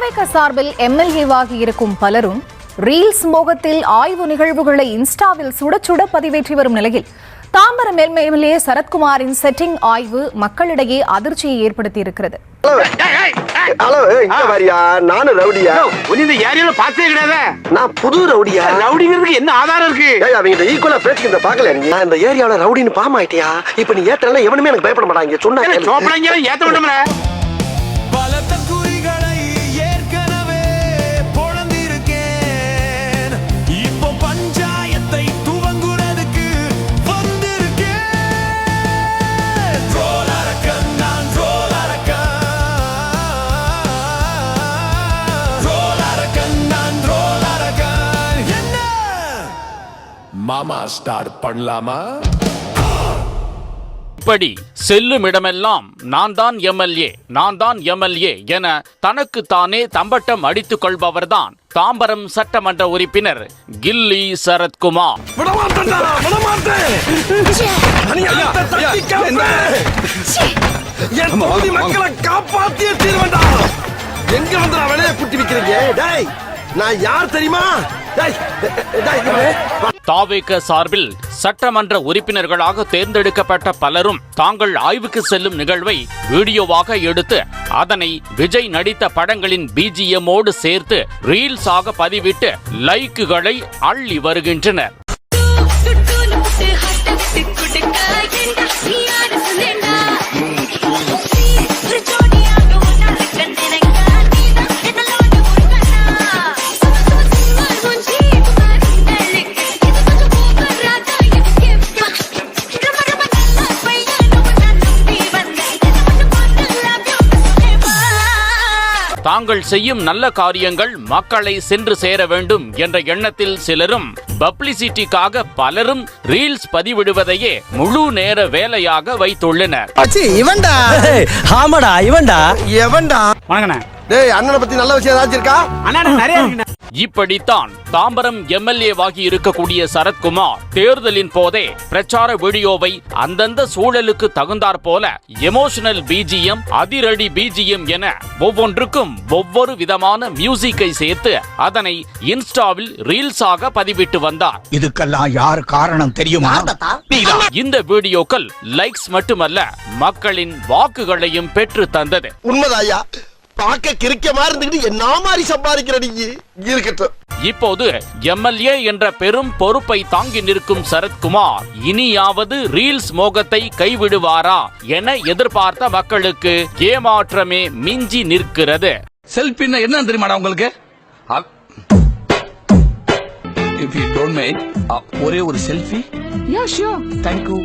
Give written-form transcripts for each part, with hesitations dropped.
தாவேக சார்பில் எம்எல்ஏவாகி இருக்கும் பலரும் ரீல்ஸ் மோகத்தில் ஆய்வு நிகழ்வுகளை இன்ஸ்டாவில் சுட சுட பதிவேற்றி வரும் நிலையில் தாம்பரம் எம்எல்ஏ சரத்குமாரின் செட்டிங் ஆய்வு மக்களிடையே அதிர்ச்சியை ஏற்படுத்தி இருக்கிறது. நானும் ரவுடியா? இந்த ஏரியால பார்த்தே கிடையாது. நான் புது ரவுடியா? ரவுடிங்கிறதுக்கு என்ன ஆதாரம் இருக்கு? அவங்க ஈக்குவலா பேசிக்கிறத பாக்கல. நான் இந்த ஏரியால ரவுடின்னு பாம் ஆயிட்டியா? இப்ப நீ ஏத்தல எவனுமே எனக்கு பயப்பட மாட்டாங்க. சொன்னாங்க சோப்பளங்க ஏத்த விடும்ல. பலத்த குறிகளை ஏற்கனவே பொளந்திருக்கேன். இப்போ பஞ்சாயத்தை துவங்குறதுக்கு வந்திருக்கேன். ரோலரக்கன் நான் ரோலரக்கன். ரோலரக்கன் நான் ரோலரக்கன். என்ன மாமா ஸ்டார்ட் பண்ணலாமா? இப்படி செல்லும் இடமெல்லாம் நான் தான் எம்எல்ஏ என தனக்கு தானே தம்பட்டம் அடித்துக் கொள்பவர்தான் தாம்பரம் சட்டமன்ற உறுப்பினர் கில்லி சரத்குமார். மக்களை காப்பாத்திய தீர்வண்டா. எங்க வந்து விளைய குட்டி வைக்கிறீங்க? நான் யார் தெரியுமா? தாவேக சார்பில் சட்டமன்ற உறுப்பினர்களாக தேர்ந்தெடுக்கப்பட்ட பலரும் தாங்கள் ஆய்வுக்கு செல்லும் நிகழ்வை வீடியோவாக எடுத்து அதனை விஜய் நடித்த படங்களின் பிஜிஎம்மோடு சேர்த்து ரீல்ஸாக பதிவிட்டு லைக்குகளை அள்ளி வருகின்றனர். தாங்கள் செய்யும் நல்ல காரியங்கள் மக்களை சென்று சேர வேண்டும் என்ற எண்ணத்தில் சிலரும் பப்ளிசிட்டிக்காக பலரும் ரீல்ஸ் பதிவிடுவதையே முழு நேர வேலையாக வைத்துள்ளனர். அண்ணனை பத்தி நல்ல விஷயம் ஏதாச்சும் இருக்கா? இப்படித்தான் தாம்பரம் எம்எல்ஏவாகி இருக்கக்கூடிய சரத்குமார் தேர்தலின் போதே பிரச்சார வீடியோவை அந்தந்த சூழலுக்கு தகுந்தாற் போல எமோஷனல் பிஜிஎம், அதிரடி பிஜிஎம் என ஒவ்வொன்றுக்கும் ஒவ்வொரு விதமான மியூசிக்கை சேர்த்து அதனை இன்ஸ்டாவில் ரீல்ஸாக பதிவிட்டு வந்தார். இதுக்கெல்லாம் யார் காரணம் தெரியுமா? இந்த வீடியோக்கள் லைக்ஸ் மட்டுமல்ல, மக்களின் வாக்குகளையும் பெற்று தந்தது. உண்மைதாயா? பாக்க கிரிக்கமா இருந்துகிட்டு என்ன மாதிரி சம்பாதிக்கிறீங்க? இருக்கட்டும். இப்போது எம்எல்ஏ என்ற பெரும் பொறுப்பை தாங்கி நிற்கும் சரத்குமார் இனியாவது ரீல்ஸ் மோகத்தை கைவிடுவாரா என எதிர்பார்த்த மக்களுக்கு ஏமாற்றமே மிஞ்சி நிற்கிறது. செல்ஃபின்னா என்ன தெரியுமாடா உங்களுக்கு? If you don't make ஒரே ஒரு selfie? Yeah, sure. Thank you.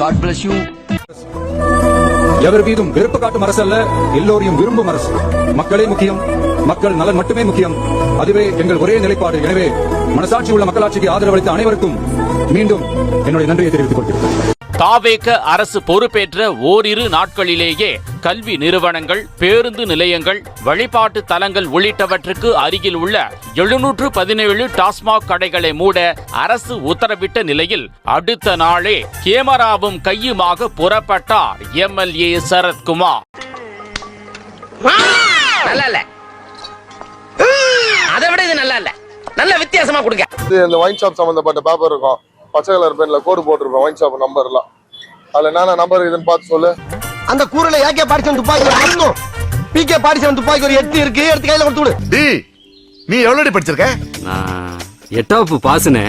God bless you. எவர் மீதும் வெறுப்பு காட்டும் அரசு அல்ல, எல்லோரையும் விரும்பும் அரசு. மக்களே முக்கியம், மக்கள் நலன் மட்டுமே முக்கியம். அதுவே எங்கள் ஒரே நிலைப்பாடு. எனவே மனசாட்சி உள்ள மக்களாட்சிக்கு ஆதரவளித்த அனைவருக்கும் மீண்டும் என்னுடைய நன்றியை தெரிவித்துக் கொள்கிறேன். தாவேக அரசு பொறுப்பேற்ற ஓரிரு நாட்களிலேயே கல்வி நிறுவனங்கள், பேருந்து நிலையங்கள், வழிபாட்டு தலங்கள் உள்ளிட்டவற்றுக்கு அருகில் உள்ள 717 டாஸ்மாக் கடைகளை மூட அரசு உத்தரவிட்ட நிலையில் அடுத்த நாளே கேமராவும் கையுமாக புறப்பட்டார் எம்எல்ஏ சரத்குமார். அதை விட இது நல்லா இல்ல, நல்ல வித்தியாசமா கொடுங்க. இந்த ஒயின் ஷாப் சம்பந்தப்பட்ட பேப்பர் இருக்கும், பச்சை கலர் பென்ல கோடு போட்டிருப்பேன், ஒயின் ஷாப் நம்பர் எல்லாம். அதுல என்ன நம்பர் இதுன்னு பார்த்து சொல்லு. அந்த கூரையில ஏகே பாடிச்சவன் துப்பாக்கி ஒரு பிகே பாடிச்சவன் துப்பாக்கி ஒரு 8 இருக்கு, எடுத்து கையில கொடுத்து விடு. நீ எவ்வளவு படிச்சிருக்க? 8வது பாஸ்னே.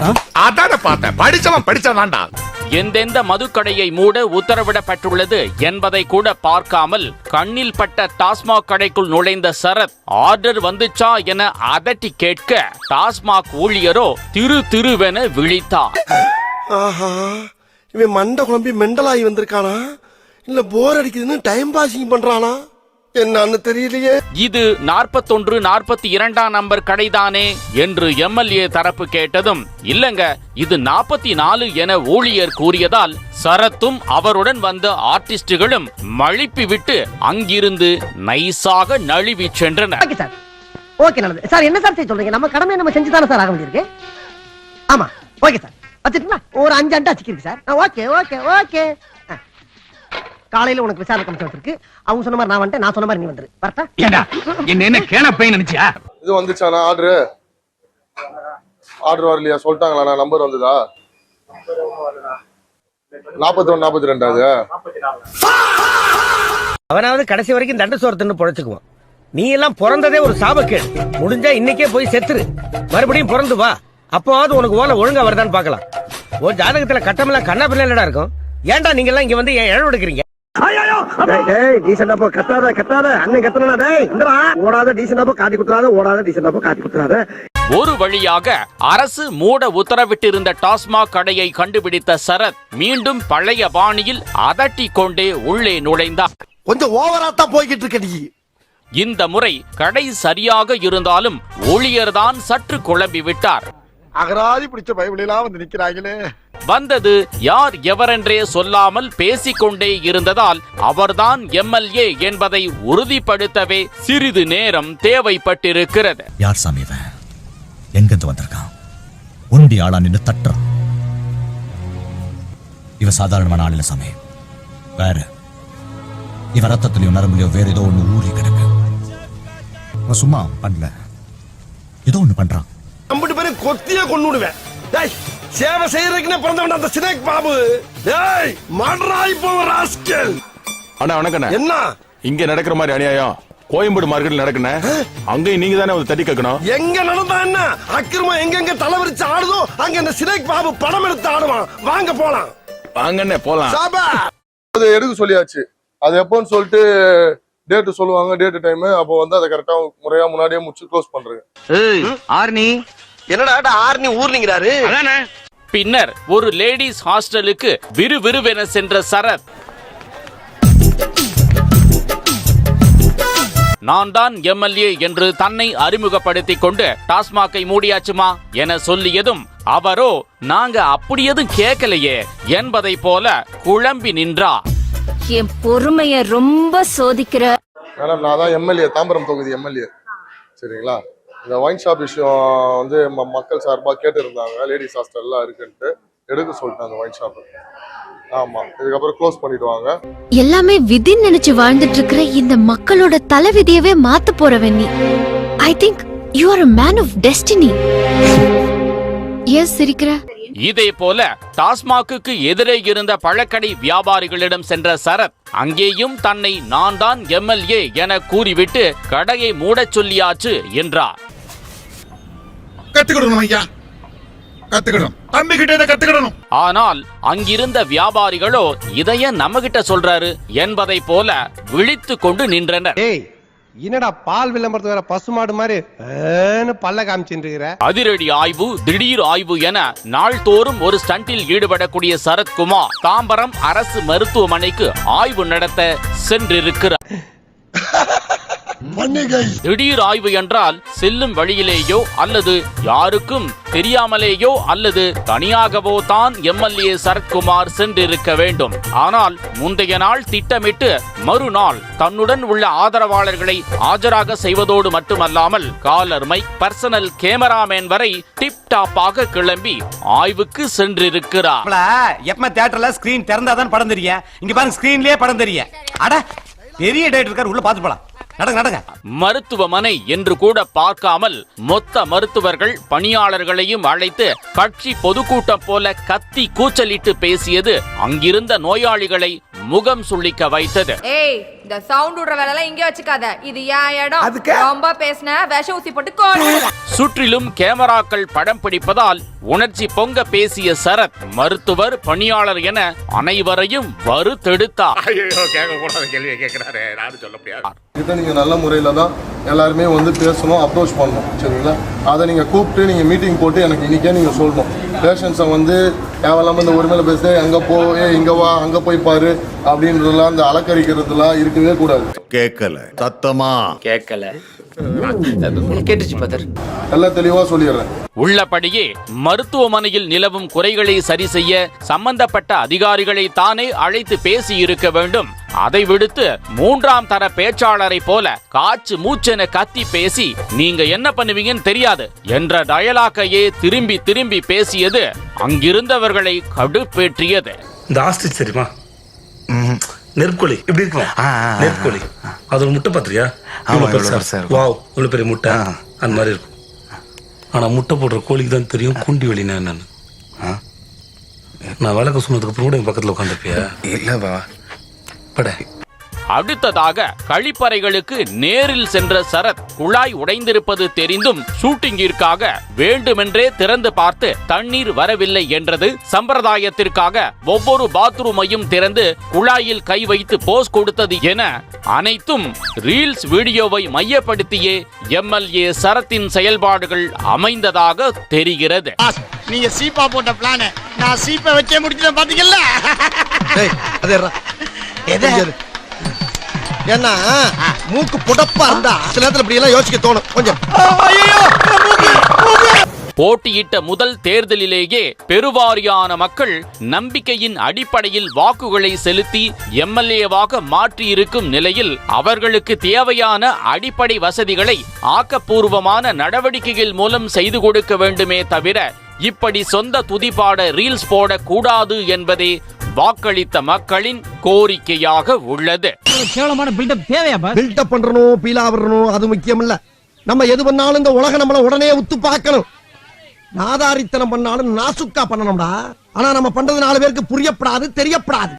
அதான பார்த்தேன், படிச்சவன் படிச்சதான்டா. எந்தெந்த மதுக்கடையை மூட உத்தரவிடப்பட்டுள்ளது என்பதை கூட பார்க்காமல் கண்ணில் பட்ட டாஸ்மாக் கடைக்குள் நுழைந்த சரத் ஆர்டர் வந்துச்சா என அதட்டி கேட்க டாஸ்மாக் ஊழியரோ திருவென விழித்தார். இவன் மண்டை குழம்பி மெண்டலாகி வந்திருக்கானா இல்ல போர் அடிக்குதுன்னு டைம் பாசிங் பண்றானா என்னன்னு தெரியலையே. இது 41, 42 நம்பர் கடைதானே என்று எம்எல்ஏ தரப்பு கேட்டதும் இல்லங்க இது 44 என ஊழியர் கூறியதால் சரத்தும் அவருடன் வந்த ஆர்டிஸ்டுகளும் மழுப்பி விட்டு அங்கிருந்து நைசாக நழுவி சென்றனர். ஓகே நல்லது சார். என்ன சார் சொல்றீங்க? நம்ம கடமை நம்ம செஞ்சு தானே சார் ஆக வேண்டியிருக்கு. ஆமா ஓகே சார் வச்சுட்டுங்களா ஒரு 5 அண்டா சிக்கிருக்கு சார் ஓகே ஓகே ஓகே காலையில உனக்கு விசாரணை கமிஷன் இருக்கு அவங்க சொன்ன மாதிரி நான் வந்துட்டேன் நான் சொன்ன மாதிரி நீ வந்துரு வரட்டா ஏண்டா என்ன கேன பையன் நினைச்சியா? இது வந்துச்சாண்ணா ஆர்டர் வரலையா சொல்லிட்டாங்களா நம்பர் வந்ததா 41 42 அவனாவது கடைசி வரைக்கும் தண்ட சோறு தின்னு பொழைச்சுக்குவான். நீ எல்லாம் பிறந்ததே ஒரு சாபக்கேடு. முடிஞ்சா இன்னைக்கே போய் செத்துரு, மறுபடியும் பிறந்து வா. அப்போவாவது உனக்கு ஓலை ஒழுங்கா வருதான்னு பாக்கலாம். ஒரு ஜாதகத்துல கட்டமெல்லாம் கண்ணா பிள்ளை இருக்கும். ஏன்டா நீங்க எல்லாம் இங்க வந்து ஏன் இழவு எடுக்கிறீங்க? ஒரு வழியாக அரசு மூட உத்தரவிட்டிருந்த டாஸ்மாக் கடையை கண்டுபிடித்த சரத் மீண்டும் பழைய பாணியில் அதட்டிக் கொண்டே உள்ளே நுழைந்தார். கொஞ்சம் ஓவரா தான் போய்கிட்டு இருக்க நீ. இந்த முறை கடை சரியாக இருந்தாலும் ஊழியர்தான் சற்று குழம்பி விட்டார். அகராதி பிடிச்ச பைபிளெல்லாம் வந்து நிக்கிறாங்களே. வந்தது யார் எவரென்றே சொல்லாமல் பேசிக்கொண்டே இருந்ததால் அவர்தான் எம்எல்ஏ என்பதை உறுதிப்படுத்தவே சிறிது நேரம் தேவைப்பட்டிருக்கிறது. யார் சாமி இவன்? எங்கிருந்து வந்திருக்கான்? உண்டி ஆளா நின்று தட்டுறான். இவ சாதாரணமான ஆள் இல்ல சாமி, வேற. இவ ரத்தத்திலயோ நரம்புலயோ வேற ஏதோ ஒண்ணு ஊறி கிடக்கு. அவன் சும்மா பண்ணல, ஏதோ ஒண்ணு பண்றான். கம்பிட்டு பேரு கொத்தியா கொண்டு விடுவேன். சேவை செய்யறதுக்குன்னு பிறந்தவன் அந்த சினேக் பாபு. டேய் மட்ராய் போவ ராஸ்கல். அண்ணா வணக்கண்ணே. என்ன இங்க நடக்கிற மாதிரி அநியாயம் கோயம்பேடு மார்க்கெட்ல நடக்குனே. அங்கேயும் நீங்க தானே வந்து தட்டி கேட்கணும். எங்க நடந்தா என்ன அக்கிரமம் எங்கெங்க தலைவரிச்சு ஆடுதோ அங்க இந்த சினேக் பாபு படம் எடுத்து ஆடுவான். வாங்க போலாம். வாங்கண்ணே போலாம். சாபா அது எடுக்க சொல்லியாச்சு. அது எப்போன்னு சொல்லிட்டு டேட் சொல்லுவாங்க, டேட் டைம். அப்போ வந்து அதை கரெக்டா முறையா முன்னாடியே முடிச்சு க்ளோஸ் பண்றேன். ஆர்னி என்னடா ஆர்னி ஊர்னிங்கிறாரு. அதானே. பின்னர் ஒரு லேடிஸ் ஹாஸ்டலுக்கு விறுவிறுவென சென்ற சரத் நான் தான் எம்எல்ஏ என்று தன்னை அறிமுகப்படுத்திக் கொண்டு டாஸ்மாகை மூடியாச்சுமா என சொல்லியதும் அவரோ நாங்க அப்படி எதுவும் கேட்கலையே என்பதை போல குழம்பி நின்றார். என் பொறுமைய ரொம்ப சோதிக்கிற. மேடம் நான் தான் எம்எல்ஏ, தாம்பரம் தொகுதி எம்எல்ஏ. சரிங்களா? இந்த ஒயின் ஷாப் விஷயம் வந்து மக்கள் சார்பாக கேட்டு இருந்தாங்க. லேடிஸ் ஹாஸ்டல்லாம் இருக்குன்ட்டு எடுக்க சொல்லிட்டேன் அந்த ஒயின் ஷாப். ஆமா, இதுக்கப்புறம் க்ளோஸ் பண்ணிடுவாங்க. எல்லாமே விதின்னு நினைச்சு வாழ்ந்துட்டு இருக்கிற இந்த மக்களோட தலைவிதியவே மாத்த போறவன் நீ. I think you are a man of destiny. Yes சிரிக்கிற. இதே போல டாஸ்மாக்கு எதிரே இருந்த பழக்கடை வியாபாரிகளிடம் சென்ற சரத் அங்கேயும் தன்னை நான் தான் எம்எல்ஏ என கூறிவிட்டு கடையை மூடச் சொல்லியாச்சு என்றார். கத்துக்கணும் ஐயா, கத்துக்கணும். தம்பி கிட்ட கத்துக்கணும். ஆனால் அங்கிருந்த வியாபாரிகளோ இதைய நம்ம கிட்ட சொல்றாரு என்பதை போல விழித்து கொண்டு நின்றனர். என்னடா பால் விளம்பரத்து வேற பசுமாடு மாதிரி பல்ல காமிச்சுட்டு. அதிரடி ஆய்வு, திடீர் ஆய்வு என நாள்தோறும் ஒரு ஸ்டண்டில் ஈடுபடக்கூடிய சரத்குமார் தாம்பரம் அரசு மருத்துவமனைக்கு ஆய்வு நடத்த சென்றிருக்கிறார். திடீர் ஆய்வு என்றால் செல்லும் வழியிலேயோ அல்லது யாருக்கும் தெரியாமலேயோ அல்லது தனியாகவோ தான் எம்எல்ஏ சரத்குமார் சென்றிருக்க வேண்டும். ஆனால் முந்தைய நாள் திட்டமிட்டு மறுநாள் தன்னுடன் உள்ள ஆதரவாளர்களை ஆஜராக செய்வதோடு மட்டுமல்லாமல் காலர் மைக், பர்சனல் கேமராமேன் வரை டிப் டாப்பாக கிளம்பி ஆய்வுக்கு சென்றிருக்கிறார். எப்ப தியேட்டர்ல ஸ்கிரீன் திறந்தாதான் படம் தெரியும். இங்க பாருங்க ஸ்கிரீன்லயே படம் தெரியும். அட பெரிய டேட் இருக்காரு, உள்ள பாத்து போலாம். மருத்துவமனை என்று கூட பார்க்காமல் மொத்த மருத்துவர்கள் பணியாளர்களையும் அழைத்து கட்சி பொதுக்கூட்டம் போல கத்தி கூச்சலிட்டு பேசியது அங்கிருந்த நோயாளிகளை முகம் சுளிக்க வைத்தது. இந்த சவுண்ட் விடுற வேலை இங்க வச்சுக்காத, இது ஏன் இடம். ரொம்ப பேசின விஷ ஊசி போட்டு கோடு. சுற்றிலும் கேமராக்கள் படம் பிடிப்பதால் உணர்ச்சி பொங்க பேசிய சரத் மருத்துவர், பணியாளர் என அனைவரையும் வறுத்தெடுத்தார். இதை நீங்க நல்ல முறையில தான் எல்லாருமே வந்து பேசணும், அப்ரோச் பண்ணணும். சரிங்களா? அதை நீங்க கூப்பிட்டு நீங்க மீட்டிங் போட்டு எனக்கு இன்னைக்கே நீங்க சொல்லணும். பேஷண்ட்ஸை வந்து தேவையில்லாம இந்த உரிமையில பேச அங்க போ, இங்க வா, அங்க போய் பாரு அப்படின்றதுலாம் அந்த அலக்கரிக்கிறதுலாம் இருக்கவே கூடாது. கேட்கல, சத்தமா கேட்கல. கேட்டுச்சு பதர். எல்லாம் தெளிவா சொல்லிடுறேன். உள்ளபடியே மருத்துவமனையில் நிலவும் குறைகளை சரி செய்ய சம்பந்தப்பட்ட அதிகாரிகளை தானே அழைத்து பேசி இருக்க வேண்டும். அதை விடுத்து 3ஆம் தர பேச்சாளரை போல காச்சு மூச்சென கத்தி பேசி நீங்க என்ன பண்ணுவீங்கன்னு தெரியாது என்ற டயலாக்கையே திரும்பி திரும்பி பேசியது அங்கிருந்தவர்களை கடுப்பேற்றியது. இந்த ஆஸ்ட்ரிச் தெரியுமா, நெற்கோழி இப்படி இருக்கும், நெற்கோழி அது ஒரு முட்டை பாத்திரியா, வாவ் இவ்வளவு பெரிய முட்டை அந்த மாதிரி இருக்கும். ஆனா முட்டை போடுற கோழிக்கு தான் தெரியும் குண்டி வெளினா என்னன்னு. நான் விளக்க சொன்னதுக்கு அப்புறம் கூட என் பக்கத்துல உட்காந்துருப்பியா? இல்ல பட. அடுத்ததாக கழிப்பறைகளுக்கு நேரில் சென்ற சரத் குழாய் உடைந்திருப்பது தெரிந்தும் ஷூட்டிங்கிற்காக வேண்டுமென்றே திறந்து பார்த்து தண்ணீர் வரவில்லை என்றது. சம்பிரதாயத்திற்காக ஒவ்வொரு பாத்ரூமையும் திறந்து குழாயில் கை வைத்து போஸ் கொடுத்தது என அனைத்தும் ரீல்ஸ் வீடியோவை மையப்படுத்தியே எம்எல்ஏ சரத்தின் செயல்பாடுகள் அமைந்ததாக தெரிகிறது. நீங்க சீப்பா போட்ட பிளான நான் சீப்பை வச்சே முடிச்சேன் பாத்தீங்கல்ல. ஏன்னா மூக்கு புடப்பா இருந்தா சில நேரத்துல இப்படி எல்லாம் யோசிக்க தோணும் கொஞ்சம். போட்டியிட்ட முதல் தேர்தலிலேயே பெருவாரியான மக்கள் நம்பிக்கையின் அடிப்படையில் வாக்குகளை செலுத்தி எம்எல்ஏவாக மாற்றியிருக்கும் நிலையில் அவர்களுக்கு தேவையான அடிப்படை வசதிகளை ஆக்கப்பூர்வமான நடவடிக்கைகள் மூலம் செய்து கொடுக்க வேண்டுமே தவிர இப்படி சொந்த துதிப்பாட ரீல்ஸ் போடக்கூடாது என்பதே வாக்களித்த மக்களின் கோரிக்கையாக உள்ளது. பில்டப் பண்றணும், பீலா வரணும், அது முக்கியம் இல்ல. நம்ம எது பண்ணாலும் இந்த உலகம் நம்மள உடனே உத்து பார்க்கணும். நாதாரித்தனம் பண்ணாலும் நாசுக்கா பண்ணணும்டா. ஆனா நம்ம பண்றது 4 பேருக்கு புரியப்படாது, தெரியப்படாது.